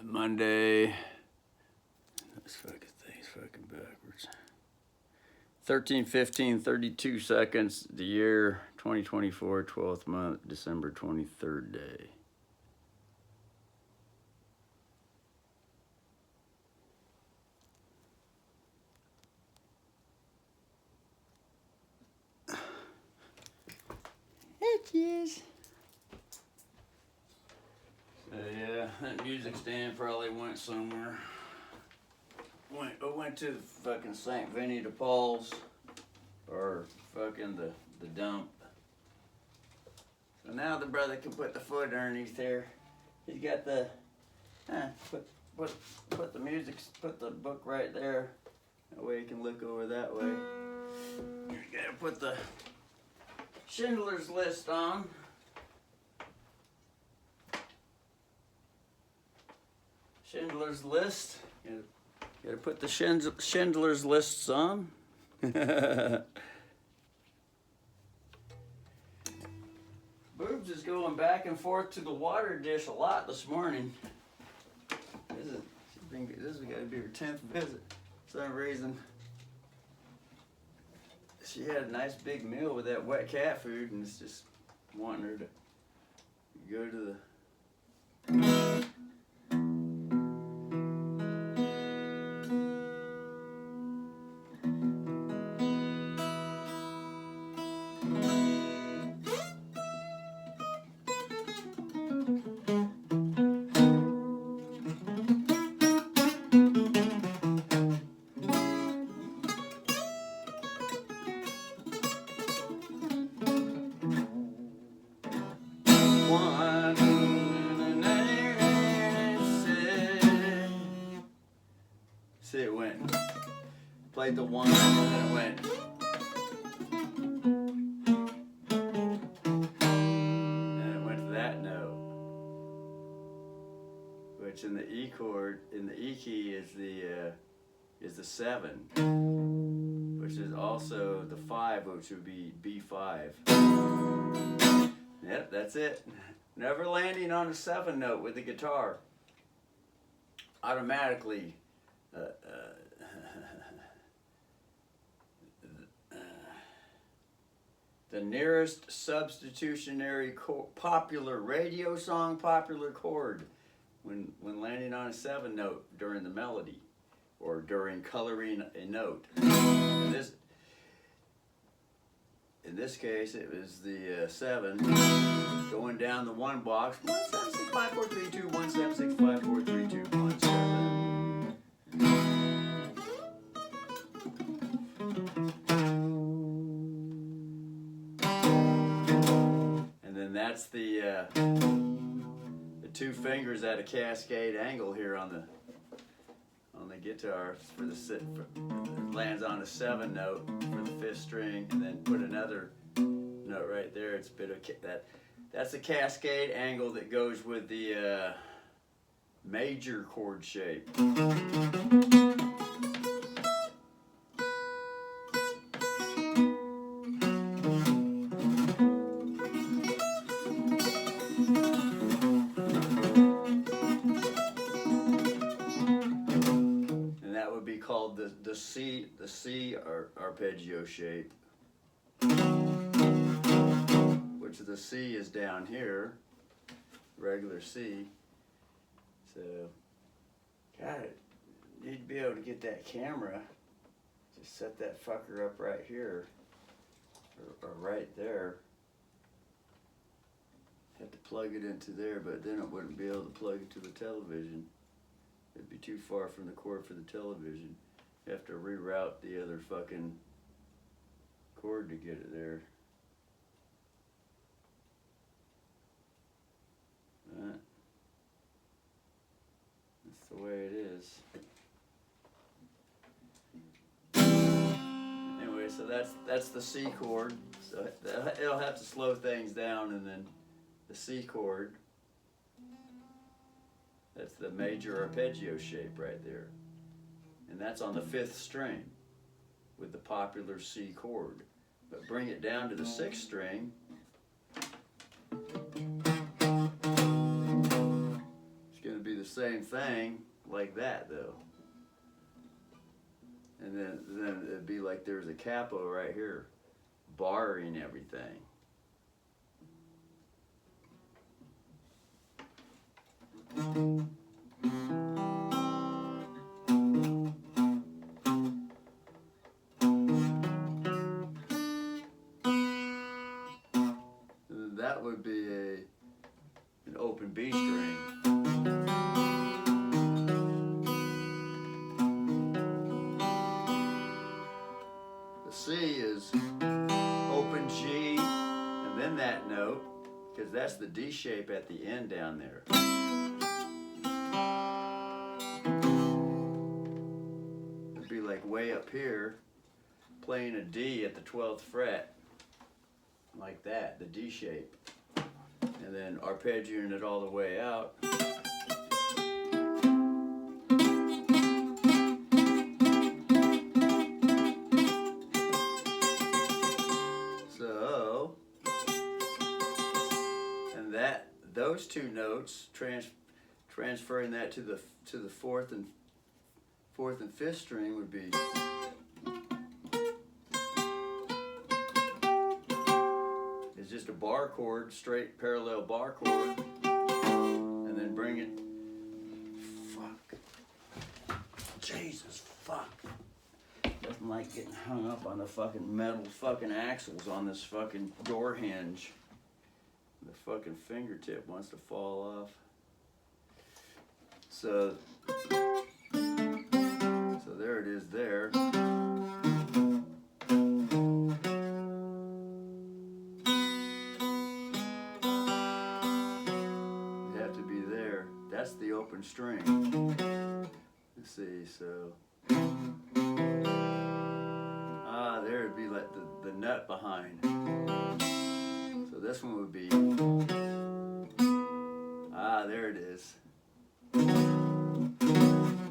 Monday. This fucking thing's fucking backwards. 13:15:32 seconds. The year 2024, 12th month, December 23rd day. It is. So yeah, that music stand probably went somewhere. Went to the fucking St. Vinny de Paul's, or fucking the dump. So now the brother can put the foot underneath there. He's got the put the music, put the book right there. That way he can look over that way. You gotta put the Schindler's List on. Schindler's List. Gotta put the Schindler's Lists on. Boobs is going back and forth to the water dish a lot this morning. This has got to be her 10th visit. For some reason, she had a nice big meal with that wet cat food, and it's just wanting her to go to the... See, it went. Played the one, and then it went. And it went to that note, which in the E chord, in the E key, is the 7, which is also the 5, which would be B5. Yep, that's it. Never landing on a 7 note with the guitar. Automatically. The nearest substitutionary popular radio song popular chord when landing on a 7 note during the melody or during coloring a note. In this case, it was the 7 going down the 1 box. 1765432 1765432 17. And then that's the 2 fingers at a cascade angle here on the guitar for the it lands on a 7 note for the 5th string, and then put another note right there. It's a bit of that's a cascade angle that goes with the major chord shape. Called the C arpeggio shape, which the C is down here, regular C. So, God, need to be able to get that camera. Just set that fucker up right here, or right there. Have to plug it into there, but then it wouldn't be able to plug it to the television. It'd be too far from the cord for the television. You have to reroute the other fucking cord to get it there. That's the way it is. Anyway, so that's the C chord. So it'll have to slow things down, and then the C chord. That's the major arpeggio shape right there. And that's on the 5th string with the popular C chord. But bring it down to the 6th string. It's going to be the same thing like that though. And then it'd be like there's a capo right here, barring everything. And that would be an open B string. The C is open G and then that note, because that's the D shape at the end down there. It'd be like way up here, playing a D at the 12th fret, like that, the D shape. And then arpeggiating it all the way out. So, and those two notes, transferring that to the fourth and fifth string would be. It's just a bar chord, straight parallel bar chord, and then bring it. Fuck. Jesus, fuck. Doesn't like getting hung up on the fucking metal fucking axles on this fucking door hinge. The fucking fingertip wants to fall off. So there it is there. You have to be there. That's the open string. Let's see, so. There it'd be like the nut behind. So this one would be. There it is.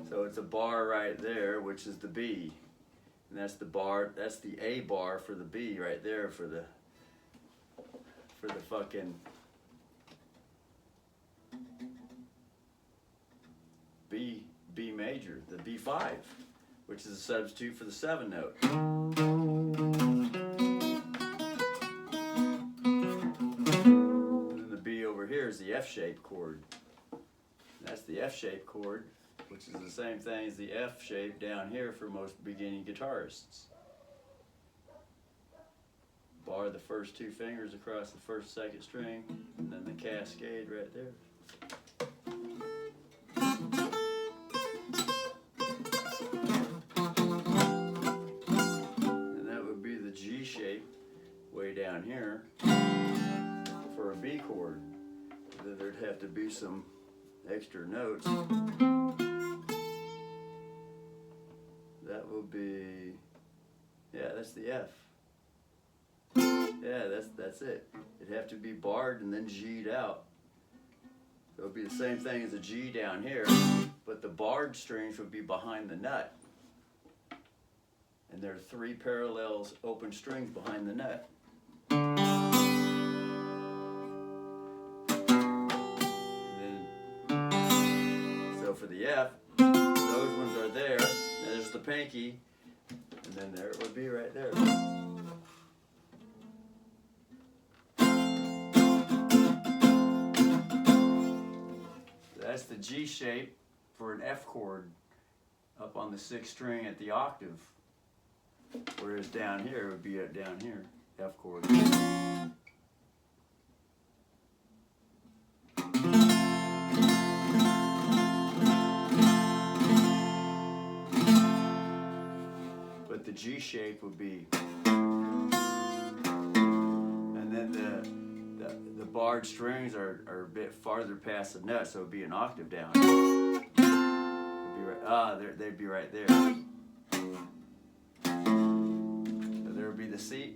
So it's a bar right there, which is the B. And that's the bar, that's the A bar for the B right there for the fucking B major, the B5, which is a substitute for the 7 note. And then the B over here is the F-shaped chord. That's the F-shaped chord, which is the same thing as the F shape down here for most beginning guitarists. Bar the first 2 fingers across the first, second string, and then the cascade right there. And that would be the G shape way down here for a B chord. Then there'd have to be some extra notes. That will be, yeah, that's the F. Yeah, that's it. It'd have to be barred and then G'd out. So it would be the same thing as a G down here, but the barred strings would be behind the nut. And there are 3 parallels open strings behind the nut. So for the F, those ones are there. There's the pinky, and then there it would be right there. That's the G shape for an F chord up on the 6th string at the octave. Whereas down here, it would be down here, F chord. But the G shape would be, and then the barred strings are a bit farther past the nut, so it would be an octave down. It'd be right, they'd be right there. So there would be the C,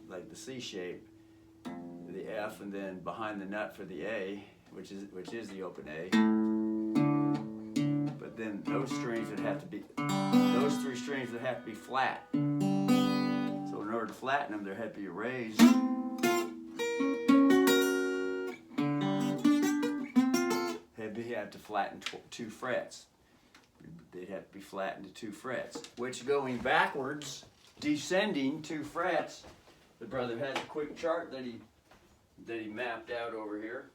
like the C shape, the F, and then behind the nut for the A, which is the open A. But then those strings would have to be, those 3 strings would have to be flat. So in order to flatten them, there had to be a raise. Had have to flatten 2 frets. They'd have to be flattened to 2 frets, which going backwards, descending 2 frets, the brother has a quick chart that he mapped out over here.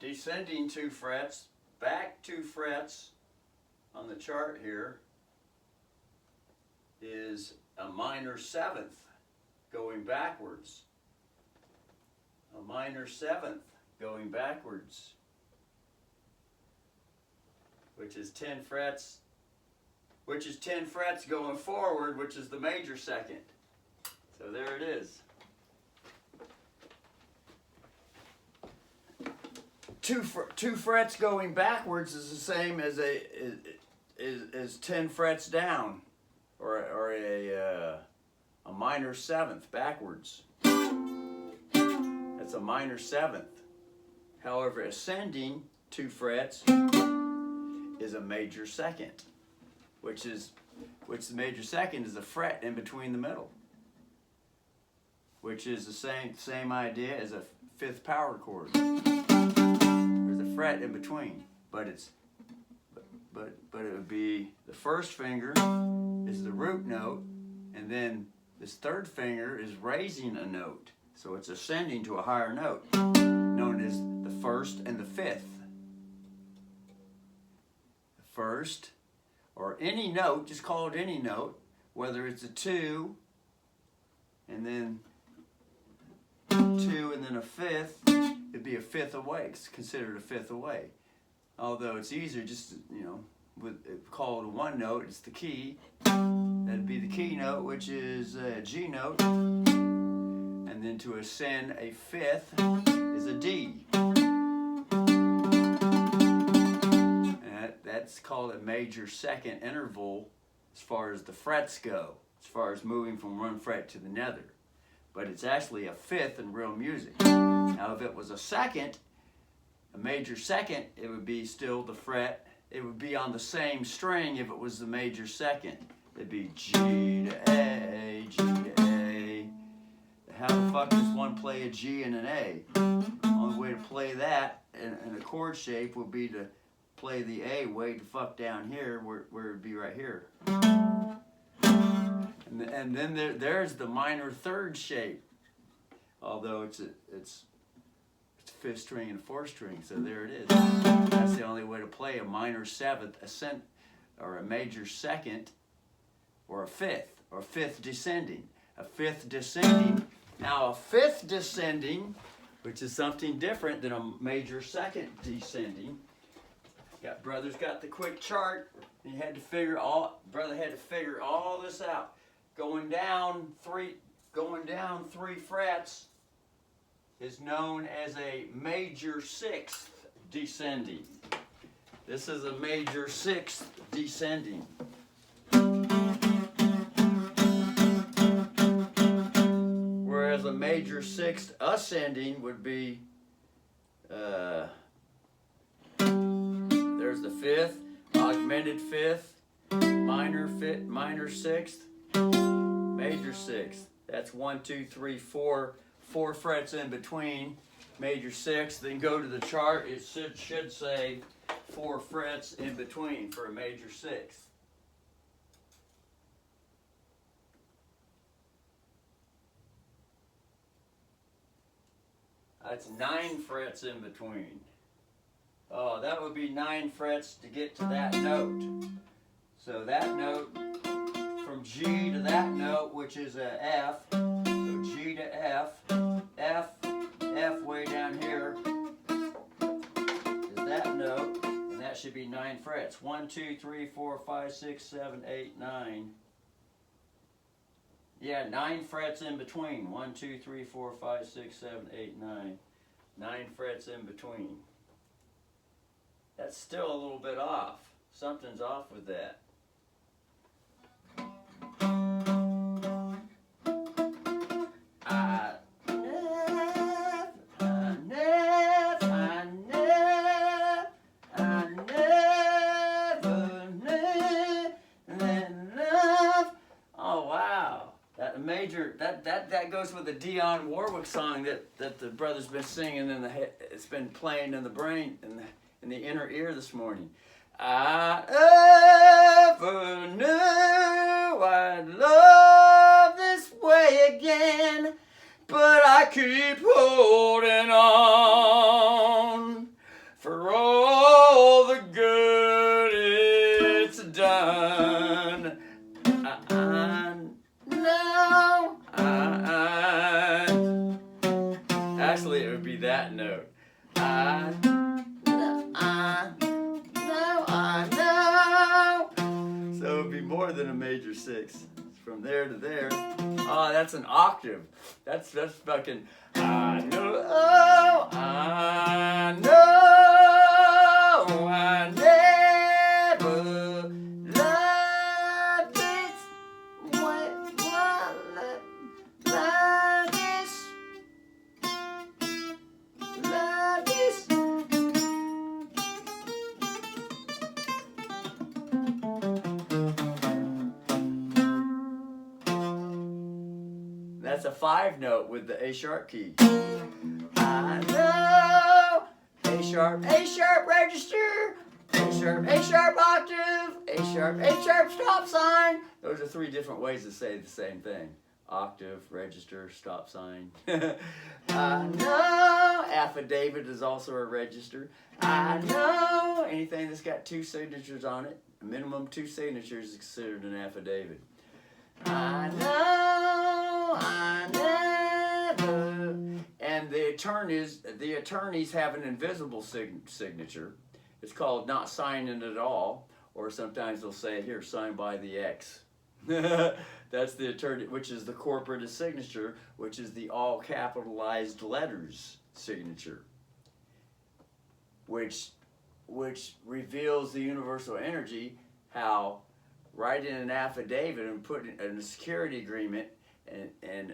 Descending 2 frets, back 2 frets on the chart here is a minor 7th going backwards. A minor 7th going backwards, which is 10 frets, which is 10 frets going forward, which is the major 2nd. So there it is. 2 frets going backwards is the same as is 10 frets down, or a minor 7th backwards. That's a minor 7th. However, ascending 2 frets is a major 2nd, which the major 2nd is a fret in between the middle, which is the same idea as a 5th power chord. There's a fret in between, but it would be the first finger is the root note, and then this 3rd finger is raising a note. So it's ascending to a higher note, known as the 1st and the 5th. The 1st, or any note, just call it any note, whether it's a 2, and then 2 and then a 5th, it'd be a 5th away. It's considered a 5th away. Although it's easier just to, call it a 1 note, it's the key. That'd be the key note, which is a G note. And then to ascend a 5th is a D. And that's called a major 2nd interval as far as the frets go, as far as moving from one fret to the nether. But it's actually a 5th in real music. Now if it was a 2nd, a major 2nd, it would be still the fret. It would be on the same string if it was the major 2nd. It'd be G to A, G to A. How the fuck does one play a G and an A? The only way to play that in a chord shape would be to play the A way the fuck down here, where it would be right here. And then there's the minor 3rd shape, although it's 5th string and 4th string, so there it is. That's the only way to play a minor 7th ascent, or a major 2nd, or a 5th, or 5th descending. A 5th descending. Now a 5th descending, which is something different than a major 2nd descending. Brother's got the quick chart. And he had to figure brother had to figure all this out. Going down 3 frets is known as a major 6th descending. This is a major 6th descending. Whereas a major 6th ascending would be, there's the 5th, augmented 5th, minor 6th, major 6th. That's 1, 2, 3, 4 frets in between, major 6th. Then go to the chart, it should say 4 frets in between for a major 6th. That's 9 frets in between. Oh, that would be 9 frets to get to that note. So that note, from G to that note, which is a F, so G to F, F way down here is that note, and that should be 9 frets. 1, 2, 3, 4, 5, 6, 7, 8, 9. Yeah, 9 frets in between. 1, 2, 3, 4, 5, 6, 7, 8, 9. 9 frets in between. That's still a little bit off. Something's off with that. major, that goes with the Dionne Warwick song that the brother's been singing in the head. It's been playing in the brain, in the inner ear this morning. I ever knew I'd love this way again, but I keep holding on for all the good it's done. Actually, it would be that note. I know. So it would be more than a major 6. From there to there. Oh, that's an octave. That's fucking. I know. Oh, I know. I never loved this way. Love this. Love this. That's a 5 note with the A sharp key. I know. A sharp register. A sharp octave. A sharp stop sign. Those are 3 different ways to say the same thing. Octave, register, stop sign. I know. Affidavit is also a register. I know. Anything that's got 2 signatures on it, a minimum 2 signatures is considered an affidavit. I know. I never. And the attorneys have an invisible signature. It's called not signing at all, or sometimes they'll say, here, signed by the X. That's the attorney, which is the corporate signature, which is the all capitalized letters signature, which reveals the universal energy, how writing an affidavit and putting in a security agreement and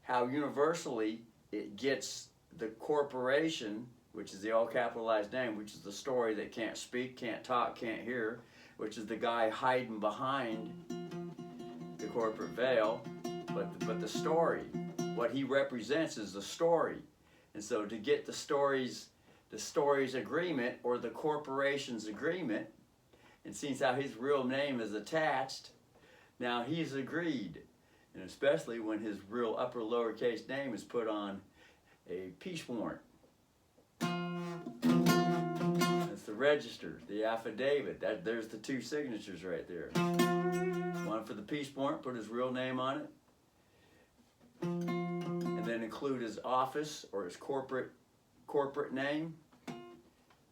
how universally it gets the corporation, which is the all capitalized name, which is the story that can't speak, can't talk, can't hear, which is the guy hiding behind the corporate veil, but the story, what he represents is the story. And so to get the story's agreement or the corporation's agreement, and seeing how his real name is attached, now he's agreed. And especially when his real upper lowercase name is put on a peace warrant. That's the register, the affidavit. There's the 2 signatures right there. One for the peace warrant, put his real name on it. And then include his office or his corporate name.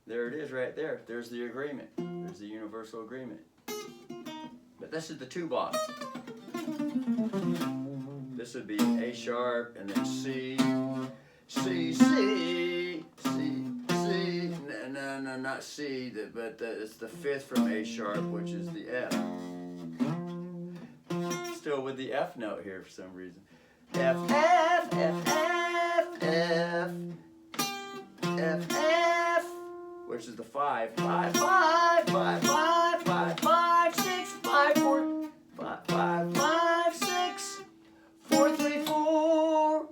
There it is right there. There's the agreement. There's the universal agreement. But this is the 2 box. This would be A sharp and then C, C, C, C, C. No, not C, but it's the 5th from A sharp, which is the F. Still with the F note here for some reason. F, F, F, F, F, F, F, which is the 5. 5, 5, 5, 5, 5, 5, 6, 5, 4, 5, 5, 5, 6, 4, 3, 4.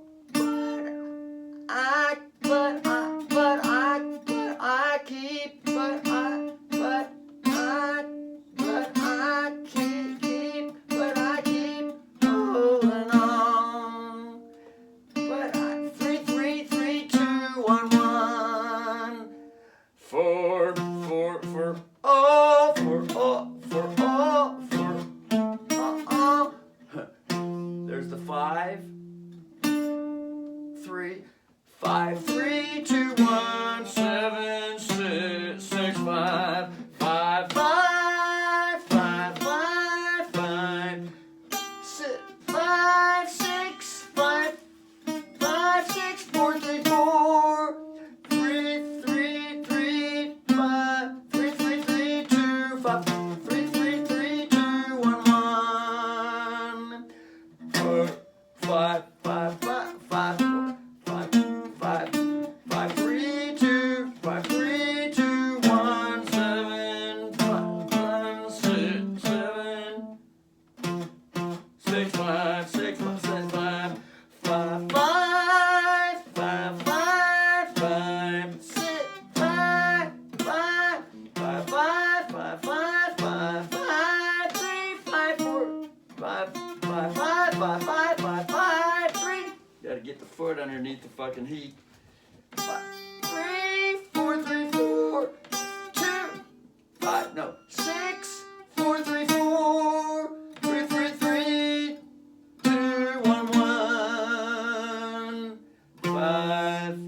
But I keep, but I keep holding on. But 3, 3, 3, 2, 1, 1. For there's the 5, 3, 5, 3, 2, 1, 7, 6, 6, 5, 5, 5, 5, 5, 5, 6, 5, 6, 5, 5, 6, 4, 3, 4, 3, 3, 3, 5, 3, 3, 3, 2, 5, 3, 3, 3, 2, 1, 1, 4, 5, 5, 5, 5, 4, 5, 5, 5, 3, 2, 5, 5, 5, 5, 5, 5, 5, 5, 3. Gotta get the foot underneath the fucking heat. 5, 3, 4, 3, 4, 2, 5, no, 6, 4, 3, 4, 3, 3, 3, 2, 1, 1, 5,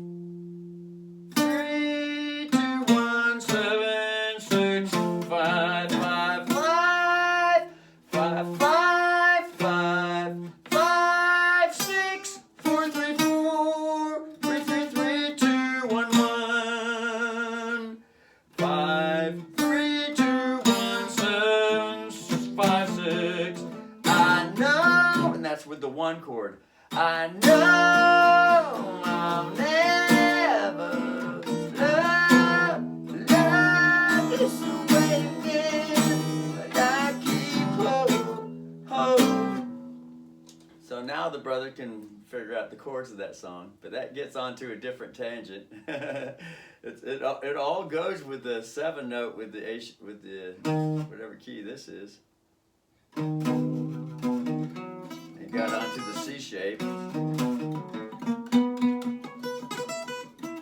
3, 2, 1, 7, 6, 5, 5, 5, 5, 5, 5, 5, 6, 4, 3, 4, 3, 3, 3, 2, 1, 1, 5, 3, 2, 1, 7, 5, 6. I know, and that's with the 1 chord. I know I'll never love this way again, but I keep hope. So now the brother can figure out the chords of that song, but that gets onto a different tangent. it all goes with the 7 note with the whatever key this is. It got onto the C shape.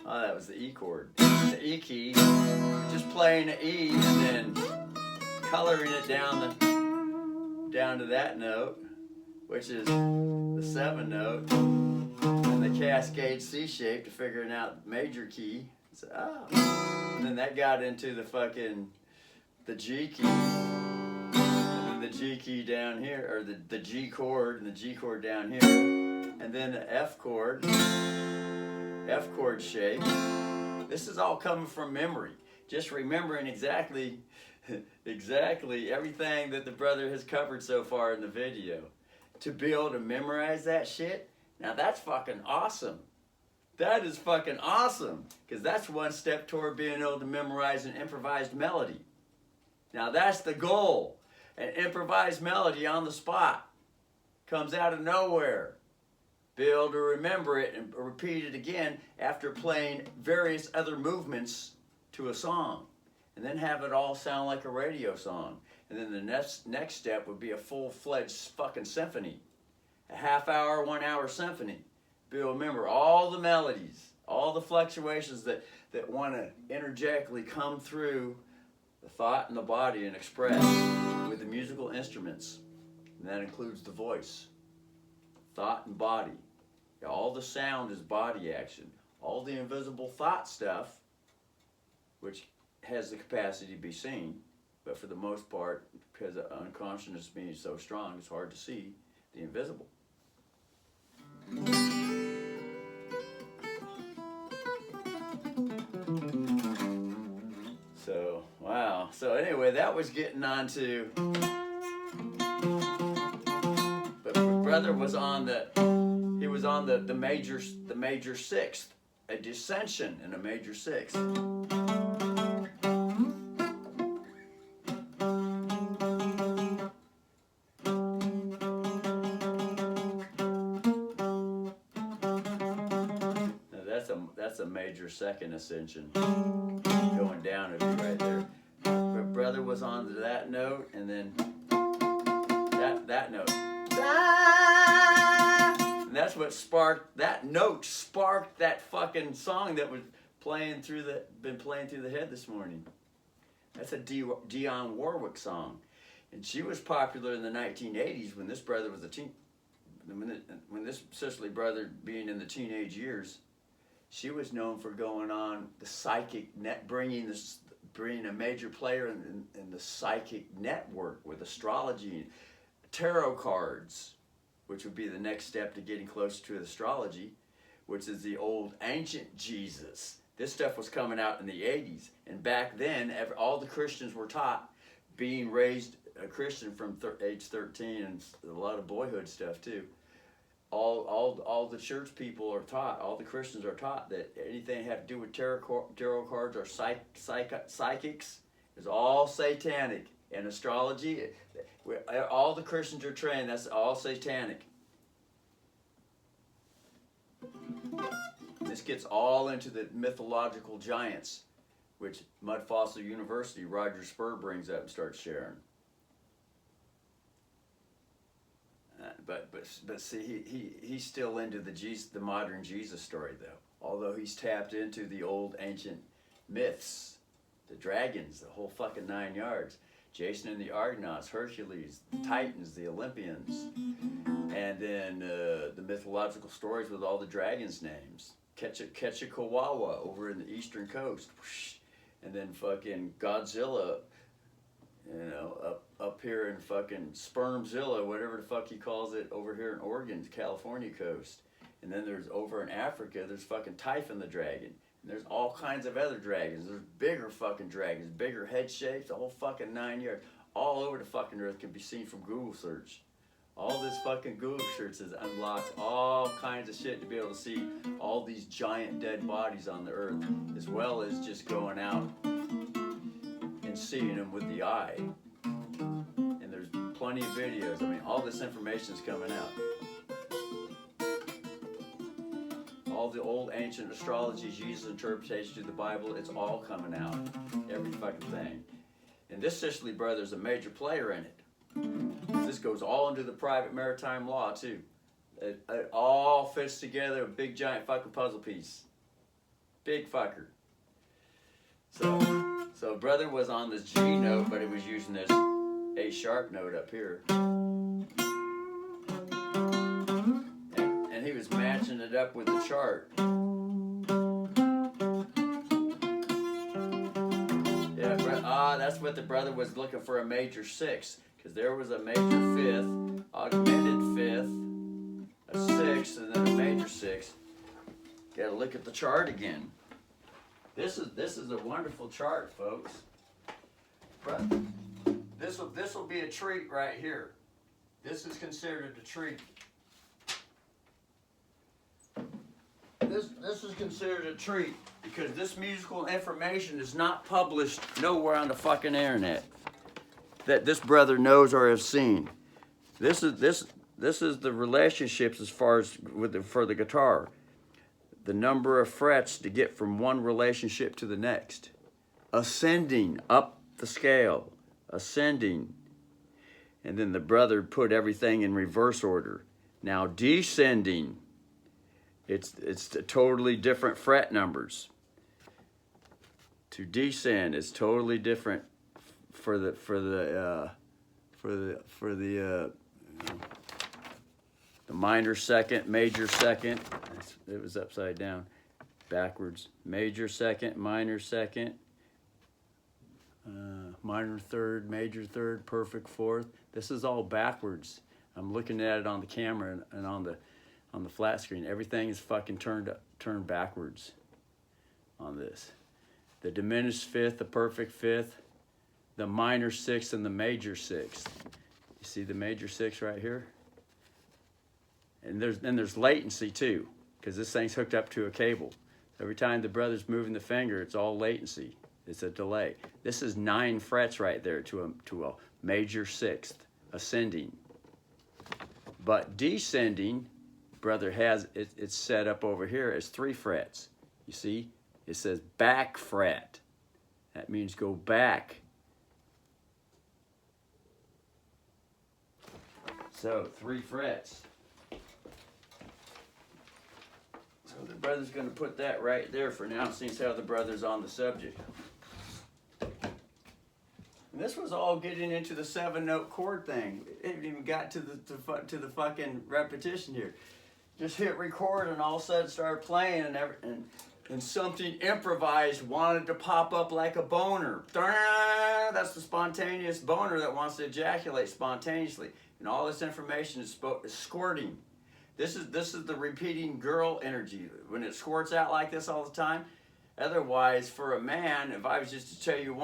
Oh, that was the E chord. The E key. Just playing the E and then coloring it down to that note, which is the 7 note, and the cascade C shape to figuring out the major key. So, and then that got into the G key. The G key down here, or the G chord, and the G chord down here, and then the F chord shape. This is all coming from memory, just remembering exactly everything that the brother has covered so far in the video. To be able to memorize that shit, now that's fucking awesome. That is fucking awesome, because that's one step toward being able to memorize an improvised melody. Now that's the goal. An improvised melody on the spot. Comes out of nowhere. Be able to remember it and repeat it again after playing various other movements to a song. And then have it all sound like a radio song. And then the next step would be a full-fledged fucking symphony. A half-hour, 1-hour symphony. Be able to remember all the melodies, all the fluctuations that want to energetically come through the thought and the body and express with the musical instruments. And that includes the voice, thought and body. All the sound is body action. All the invisible thought stuff, which has the capacity to be seen, but for the most part, because the unconsciousness being so strong, it's hard to see the invisible. So, wow. So anyway, that was getting on to, but brother was on the major 6th, a dissension in a major 6th. Now that's a major 2nd ascension. Going down would be right there. But brother was on to that note, and then that note. And that's what sparked that note. Sparked that fucking song that was been playing through the head this morning. That's a Dionne Warwick song, and she was popular in the 1980s when this brother was when this Cicely brother being in the teenage years. She was known for going on the psychic net, bringing a major player in the psychic network with astrology, tarot cards, which would be the next step to getting closer to astrology, which is the old ancient Jesus. This stuff was coming out in the 80s, and back then, all the Christians were taught, being raised a Christian from age 13, and a lot of boyhood stuff too. All the church people are taught, all the Christians are taught that anything have to do with tarot cards or psychics is all satanic. And astrology, all the Christians are trained, that's all satanic. This gets all into the mythological giants, which Mud Fossil University, Roger Spur brings up and starts sharing. but see, he's still into the modern Jesus story though. Although he's tapped into the old ancient myths, the dragons, the whole fucking 9 yards. Jason and the Argonauts, Hercules, the Titans, the Olympians, and then the mythological stories with all the dragons' names. Quetzalcoatl over in the eastern coast, and then fucking Godzilla, you know, up here in fucking Spermzilla, whatever the fuck he calls it, over here in Oregon, the California coast. And then there's over in Africa, there's fucking Typhon the dragon. And there's all kinds of other dragons. There's bigger fucking dragons, bigger head shapes, the whole fucking 9 yards. All over the fucking earth can be seen from Google search. All this fucking Google search has unlocked all kinds of shit to be able to see all these giant dead bodies on the earth, as well as just going out and seeing them with the eye. And there's plenty of videos. I mean, all this information is coming out. All the old ancient astrology, Jesus' interpretation of the Bible, it's all coming out. Every fucking thing. And this Sicily brother's a major player in it. This goes all into the private maritime law too. It all fits together, a big giant fucking puzzle piece. Big fucker. So brother was on this G note, but he was using this A sharp note up here. And he was matching it up with the chart. Yeah, that's what the brother was looking for, a major 6. Because there was a major 5th, augmented 5th, a 6th, and then a major 6. Gotta look at the chart again. This is a wonderful chart, folks. But this will be a treat right here. This is considered a treat. This is considered a treat because this musical information is not published nowhere on the fucking internet that this brother knows or has seen. This is the relationships as far as for the guitar. The number of frets to get from one relationship to the next. Ascending up the scale. Ascending. And then the brother put everything in reverse order. Now descending. It's totally different fret numbers. To descend is totally different for the minor second, major second. It was upside down, backwards. Major second, minor second, minor third, major third, perfect fourth. This is all backwards. I'm looking at it on the camera and on the flat screen. Everything is fucking turned backwards on this. The diminished 5th, the perfect 5th, the minor 6th, and the major 6th. You see the major 6 right here? And there's latency too, because this thing's hooked up to a cable. Every time the brother's moving the finger, it's all latency. It's a delay. This is 9 frets right there to a major 6th, ascending. But descending, brother has it's set up over here as 3 frets. You see? It says back fret. That means go back. So 3 frets. So the brother's going to put that right there for now, since how the brother's on the subject. And this was all getting into the 7-note chord thing. It haven't even got to the fucking repetition here. Just hit record and all of a sudden started playing and something improvised wanted to pop up like a boner. That's the spontaneous boner that wants to ejaculate spontaneously. And all this information is squirting. This is the repeating girl energy. When it squirts out like this all the time. Otherwise, for a man, if I was just to tell you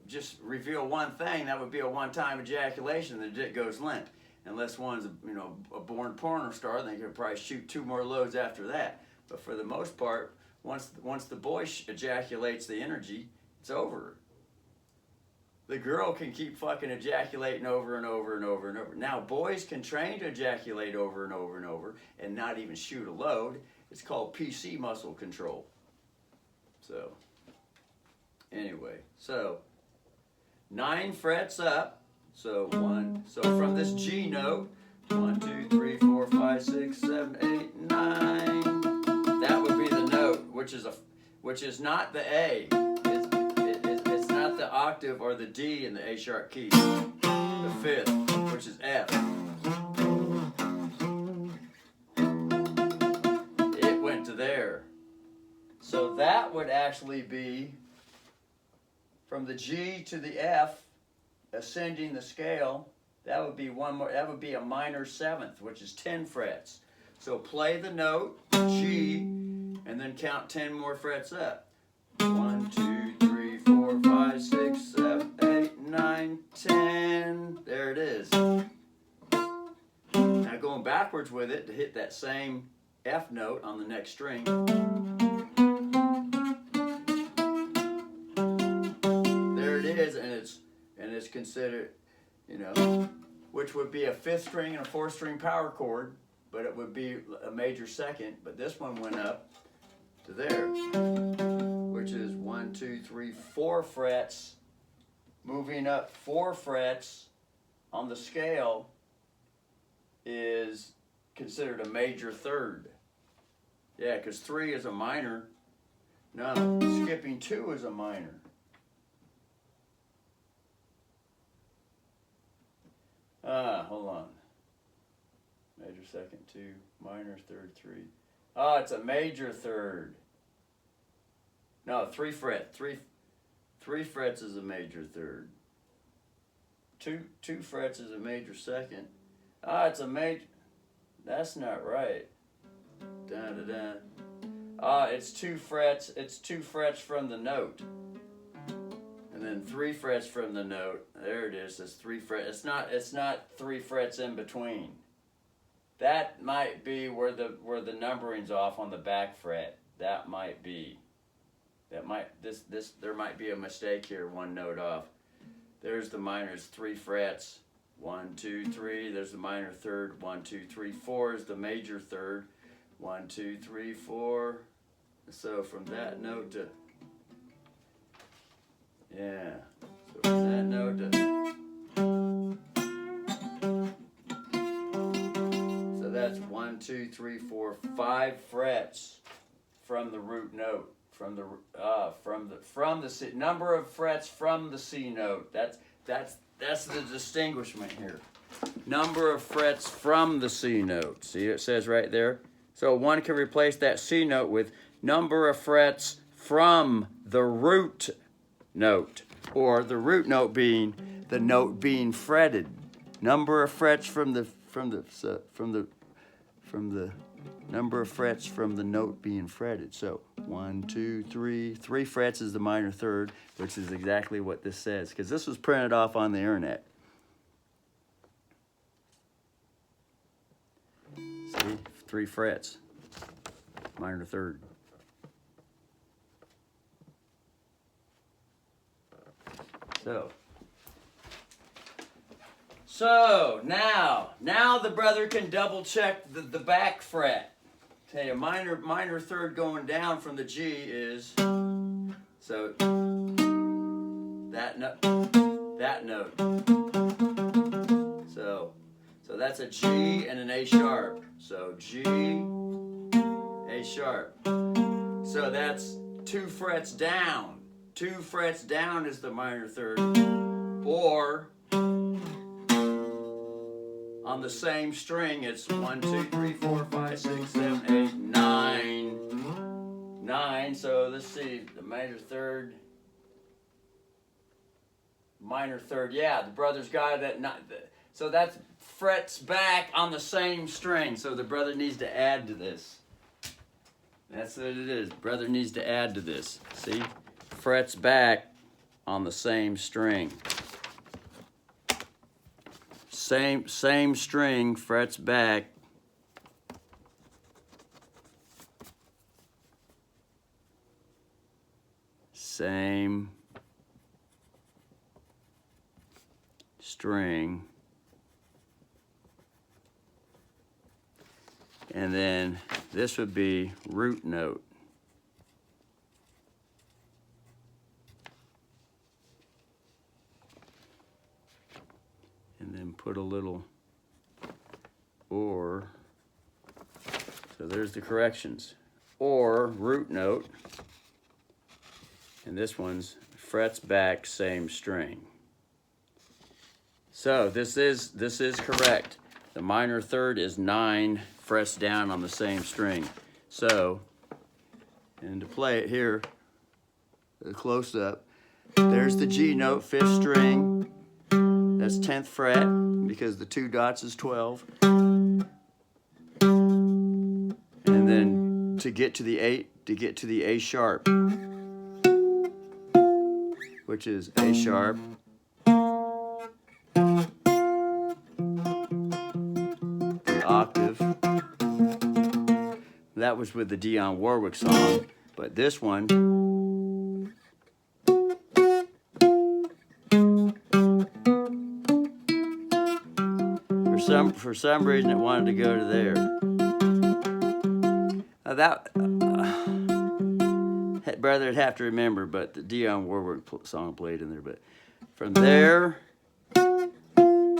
just reveal one thing, that would be a one-time ejaculation. The dick goes limp. Unless one's a born porno star, they could probably shoot 2 more loads after that. But for the most part, once the boy ejaculates the energy, it's over. The girl can keep fucking ejaculating over and over and over and over. Now, boys can train to ejaculate over and over and over and not even shoot a load. It's called PC muscle control. So, anyway, so 9 frets up. So from this G note, 1, 2, 3, 6, 7, 8, 9. That would be the note, which is not the A. It's not the octave or the D in the A sharp key. The fifth, which is F. It went to there. So that would actually be from the G to the F, ascending the scale. That would be one more. That would be a minor seventh, which is 10 frets. So play the note G, and then count 10 more frets up. 1, 2, 3, 4, 5, 6, 7, 8, 9, 10. There it is. Now going backwards with it to hit that same F note on the next string. There it is, and it's considered, you know, which would be a 5th string and a 4th string power chord, but it would be a major second. But this one went up to there, which is 1, 2, 3, 4 frets, moving up 4 frets on the scale is considered a major third. Yeah, because 3 is a minor. No, skipping 2 is a minor. Hold on. Major second 2, minor third 3. Oh, it's a major third. No, 3 fret. 3 frets is a major third. 2 frets is a major second. Ah, it's a major. That's not right. Da da da. Ah, it's 2 frets. It's 2 frets from the note. And then 3 frets from the note. There it is. It's 3 frets. It's not 3 frets in between. That might be where the numbering's off on the back fret. That might be. There might be a mistake here. 1 note off. There's the minor's 3 frets. 1, 2, 3. There's the minor third. 1, 2, 3, 4 is the major third. 1, 2, 3, 4. So from that note to, yeah. So from that note to, so that's 1, 2, 3, 4, 5 frets from the root note. From the C, number of frets from the C note. That's the distinguishment here. Number of frets from the C note. See, it says right there. So one can replace that C note with number of frets from the root note, or the root note being the note being fretted. Number of frets from the number of frets from the note being fretted. So 1, 2, 3. 3 frets is the minor third, which is exactly what this says, because this was printed off on the internet. See, 3 frets, minor third. So now the brother can double check the back fret. Okay, a minor third going down from the G is, so that note. So that's a G and an A sharp. So G, A sharp. So that's 2 frets down. 2 frets down is the minor third. Or on the same string, it's 1, 2, 3, 4, 5, 6, 7, 8, 9. 9. So let's see, the minor third. Yeah, the brother's got it at so that's frets back on the same string. So the brother needs to add to this. That's what it is. Brother needs to add to this. See, frets back on the same string. Same string, frets back. Same string. And then this would be root note. And then put a little or So there's the corrections. Or root note, and this one's frets back same string. So this is correct. The minor third is 9 frets down on the same string. So, and to play it here, a close up, there's the G note, 5th string. That's 10th fret because the 2 dots is 12. And then to get to the A sharp, which is A sharp, the octave. That was with the Dionne Warwick song, but this one, for some reason it wanted to go to there. Brother would have to remember, but the Dionne Warwick song played in there. But from there to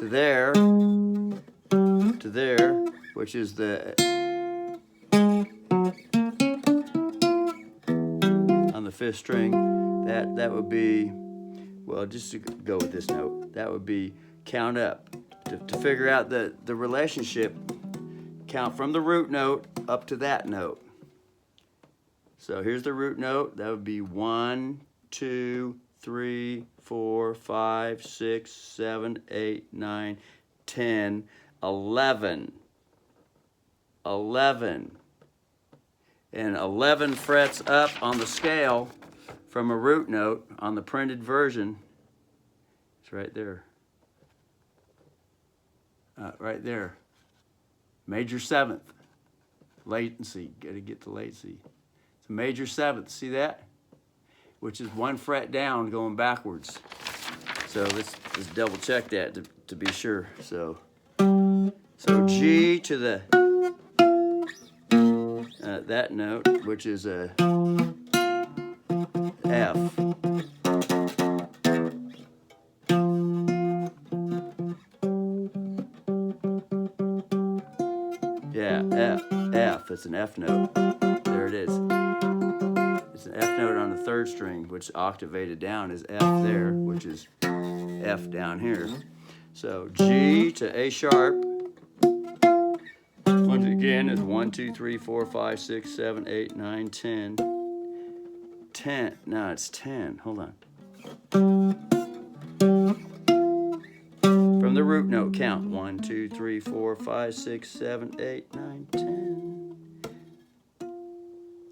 there to there, which is the on the 5th string, that would be, well, just to go with this note, that would be count up. To figure out the relationship, count from the root note up to that note. So here's the root note. That would be 1, 2, 3, 4, 5, 6, 7, 8, 9, 10, 11. 11. And 11 frets up on the scale from a root note on the printed version. It's right there. Right there. Major 7th. Latency. Got to get the latency. It's a major 7th. See that? Which is 1 fret down going backwards. So let's double check that to be sure. So G to the that note, which is a F. F. It's an F note. There it is. It's an F note on the 3rd string, which octavated down is F there, which is F down here. So G to A sharp. Once again is 1, 2, 3, 4, 5, 6, 7, 8, 9, 10. 10. No, it's 10. Hold on. From the root note, count 1, 2, 3, 4, 5, 6, 7, 8, 9, 10.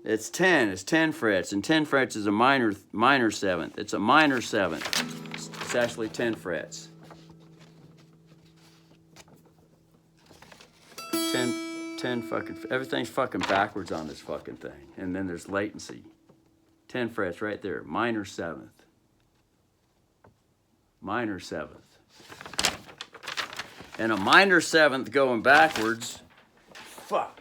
It's 10. It's 10 frets, and 10 frets is a minor 7th. It's a minor 7th. It's actually 10 frets. 10 fucking. Everything's fucking backwards on this fucking thing, and then there's latency. 10 frets right there. Minor 7th. Minor 7th. And a minor 7th going backwards. Fuck.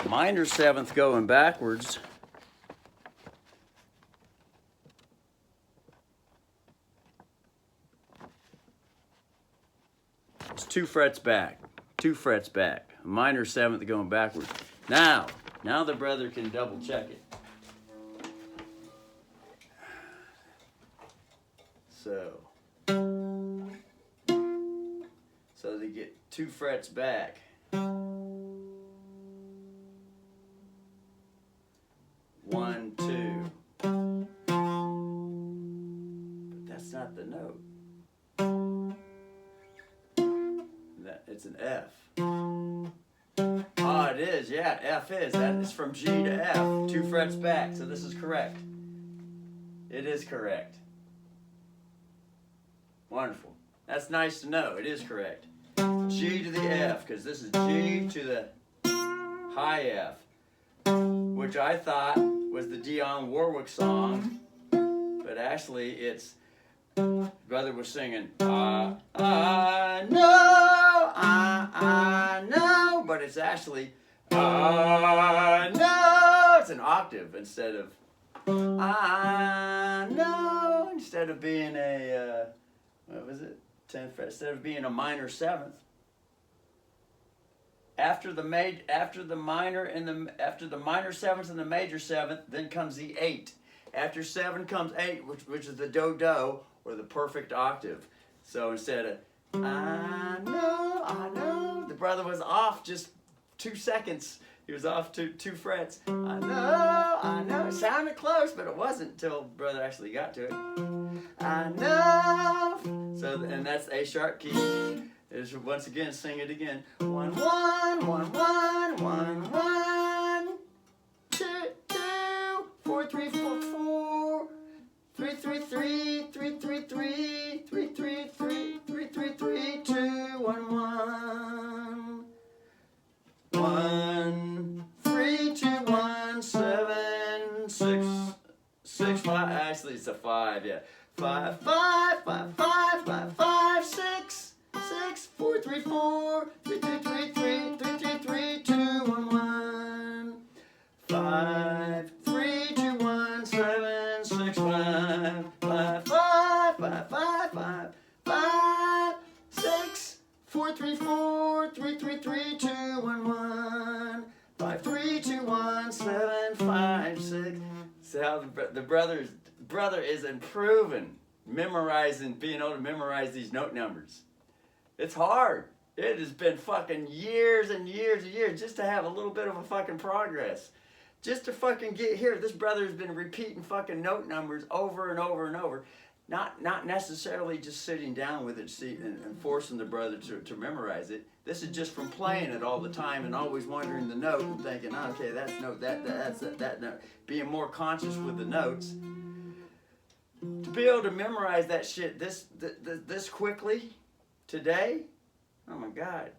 Minor 7th going backwards. It's 2 frets back. 2 frets back. A minor 7th going backwards. Now the brother can double check it. So they get 2 frets back. 1, 2. But that's not the note. It's an F. Oh, it is. Yeah, F is. That is from G to F. 2 frets back. So this is correct. It is correct. Wonderful. That's nice to know. It is correct. G to the F, because this is G to the high F, which I thought was the Dionne Warwick song, but actually it's, brother was singing, I know, but it's actually, I know. It's an octave instead of, I know, instead of being a, what was it, 10th fret, instead of being a minor 7th. After the minor seventh and the major seventh, then comes the 8. After 7 comes 8, which is the do or the perfect octave. So instead of I know, the brother was off just 2 seconds. He was off 2 frets. I know. It sounded close, but it wasn't until brother actually got to it. I know. So, and that's A sharp key. Is once again, sing it again. 1 1 1 1 1 1 2 2 4 3 4 4 3 3 3 3 3 3 3 3 3 3 3 3 2 1 1 1 3 2 1 7 6 6 5. Actually, it's a 5. Yeah, 5 5 5 5 5 5 6 6 4 3 4 3 3 3 3 3 3 3 2 1 1 5 3 2 1 7 6 5 5 5 5 5 5 5 6 4 3 4 3 3 3 2 1 1 5 3 2 1 7 5 6. See how the brother is improving, memorizing, being able to memorize these note numbers. It's hard. It has been fucking years and years and years just to have a little bit of a fucking progress. Just to fucking get here. This brother has been repeating fucking note numbers over and over and over. Not necessarily just sitting down with it and forcing the brother to memorize it. This is just from playing it all the time and always wondering the note and thinking, oh, okay, that's note, that's that note. Being more conscious with the notes. To be able to memorize that shit this quickly today, oh my God.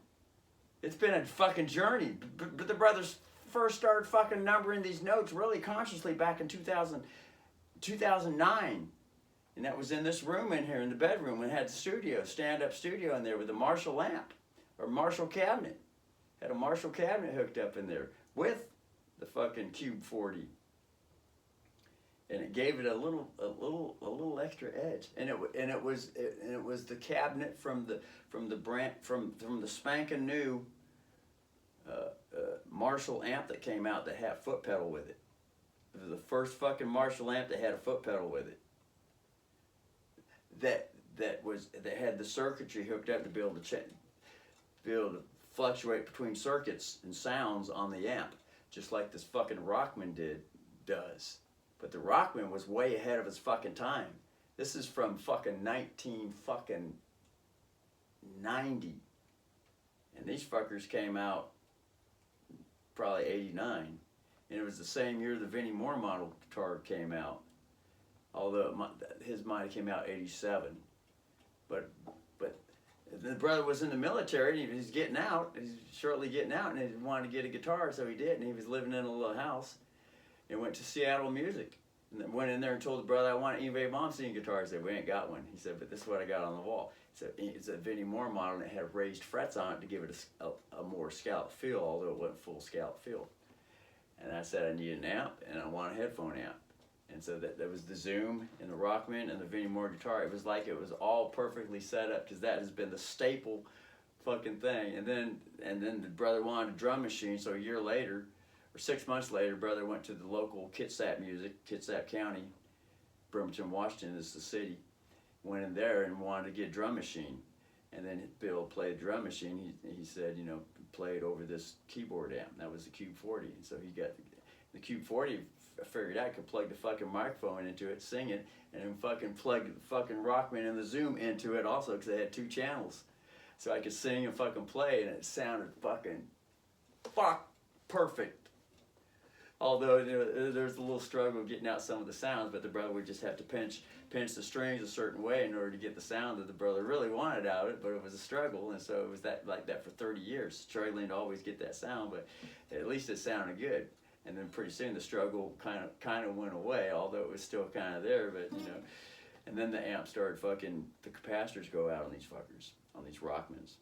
It's been a fucking journey. But the brothers first started fucking numbering these notes really consciously back in 2009. And that was in this room in here in the bedroom. We had the studio, stand-up studio in there with a Marshall lamp or Marshall cabinet. Had a Marshall cabinet hooked up in there with the fucking Cube 40. And it gave it a little extra edge. And it was the cabinet from the spanking new Marshall amp that came out that had a foot pedal with it. It was the first fucking Marshall amp that had a foot pedal with it. That had the circuitry hooked up to be able to fluctuate between circuits and sounds on the amp, just like this fucking Rockman does. But the Rockman was way ahead of his fucking time. This is from fucking 1990, and these fuckers came out probably 89, and it was the same year the Vinnie Moore model guitar came out. Although his might have came out 87, but the brother was in the military and he was getting out. He's shortly getting out, and he wanted to get a guitar, so he did. And he was living in a little house, and went to Seattle Music, and then went in there and told the brother, "I want an Yngwie Malmsteen guitar." He said, "We ain't got one." He said, "But this is what I got on the wall." So it's a Vinnie Moore model, and it had raised frets on it to give it a more scallop feel, although it wasn't full scallop feel. And I said, "I need an amp, and I want a headphone amp." And so that was the Zoom and the Rockman and the Vinnie Moore guitar. It was like it was all perfectly set up, because that has been the staple fucking thing. And then the brother wanted a drum machine, so a year later, or 6 months later, brother went to the local Kitsap Kitsap County, Bremerton, Washington is the city. Went in there and wanted to get a drum machine. And then Bill played drum machine. He said, play it over this keyboard amp. That was the Cube 40. And so he got the Cube 40. I figured I could plug the fucking microphone into it, sing it, and then fucking plug the fucking Rockman and the Zoom into it also, because they had 2 channels. So I could sing and fucking play, and it sounded fucking perfect. Although there's a little struggle getting out some of the sounds, but the brother would just have to pinch the strings a certain way in order to get the sound that the brother really wanted out of it, but it was a struggle, and so it was like that for 30 years, struggling to always get that sound, but at least it sounded good. And then pretty soon the struggle kind of went away, although it was still kind of there, but and then the amp started the capacitors go out on these fuckers, on these Rockmans.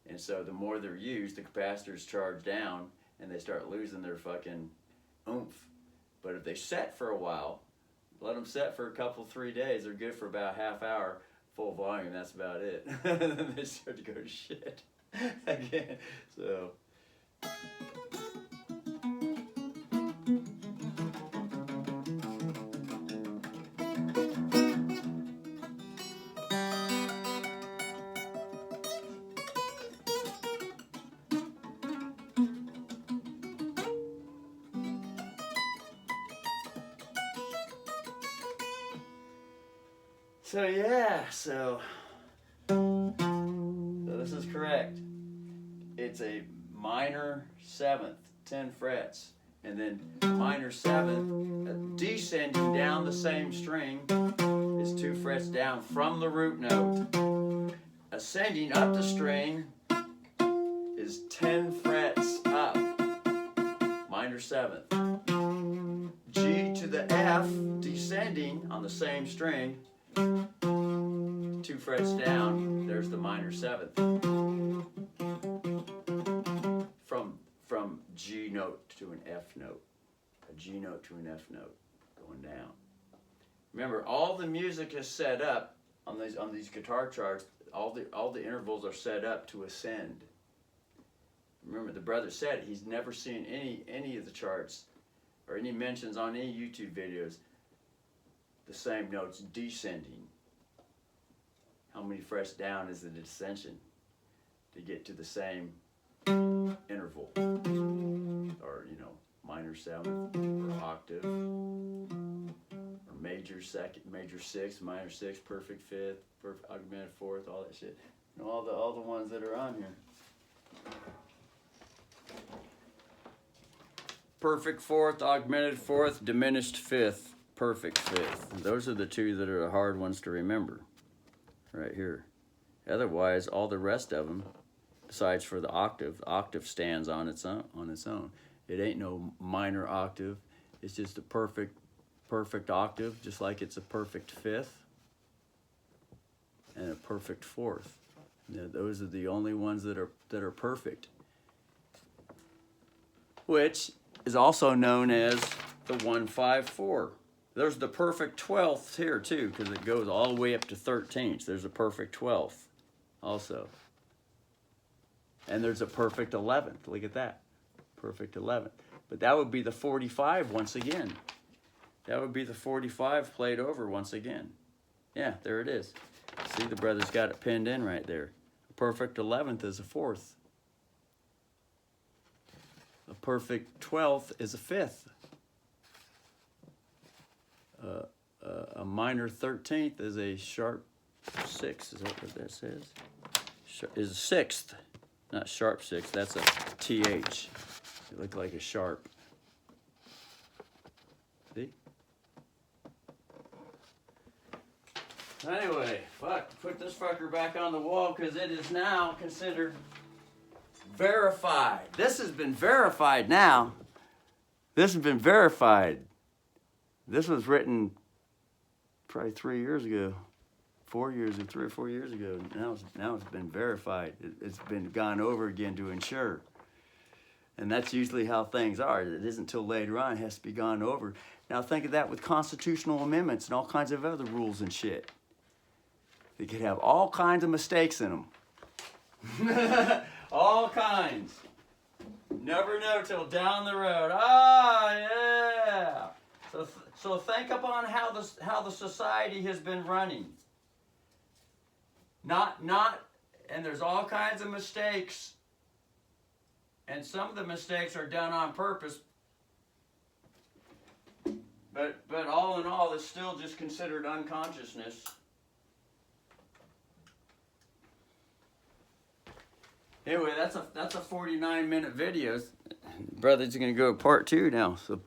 And so the more they're used, the capacitors charge down, and they start losing their fucking oomph. But if they set for a while, let them set for a couple, 3 days, they're good for about a half hour, full volume, that's about it. And then they start to go to shit again. So So yeah, so this is correct. It's a minor seventh, 10 frets, and then minor seventh, descending down the same string is 2 frets down from the root note. Ascending up the string is 10 frets up, minor seventh. G to the F, descending on the same string, 2 frets down, there's the minor seventh. From G note to an F note, a G note to an F note, going down. Remember, all the music is set up on these guitar charts. All the intervals are set up to ascend. Remember, the brother said he's never seen any of the charts or any mentions on any YouTube videos the same notes descending. How many frets down is the descension to get to the same interval, or minor seventh, or octave, or major second, major sixth, minor sixth, perfect fifth, perfect augmented fourth, all that shit. All the ones that are on here. Perfect fourth, augmented fourth, diminished fifth, perfect fifth. Those are the 2 that are the hard ones to remember, right here. Otherwise, all the rest of them, besides for the octave stands on its own. It ain't no minor octave. It's just a perfect octave, just like it's a perfect fifth and a perfect fourth. Those are the only ones that are perfect, which is also known as the 1-5-4. There's the perfect 12th here too, because it goes all the way up to 13ths. There's a perfect 12th also. And there's a perfect 11th. Look at that. Perfect 11th. But that would be the 45 once again. That would be the 45 played over once again. Yeah, there it is. See, the brother's got it pinned in right there. A perfect 11th is a 4th. A perfect 12th is a 5th. A minor 13th is a sharp 6th. Is that what that says? Is a 6th. Not sharp 6th. That's a TH. It looked like a sharp. See? Anyway, put this fucker back on the wall because it is now considered verified. This has been verified now. This has been verified. This was written probably 3 years ago, 4 years, 3 or 4 years ago. Now it's been verified. It's been gone over again to ensure. And that's usually how things are. It isn't until later on it has to be gone over. Now think of that with constitutional amendments and all kinds of other rules and shit. They could have all kinds of mistakes in them. All kinds. Never know till down the road. Ah, yeah. So think upon how the society has been running. And there's all kinds of mistakes. And some of the mistakes are done on purpose. But all in all, it's still just considered unconsciousness. Anyway, that's a 49-minute video. Brother's gonna go to part 2 now. So.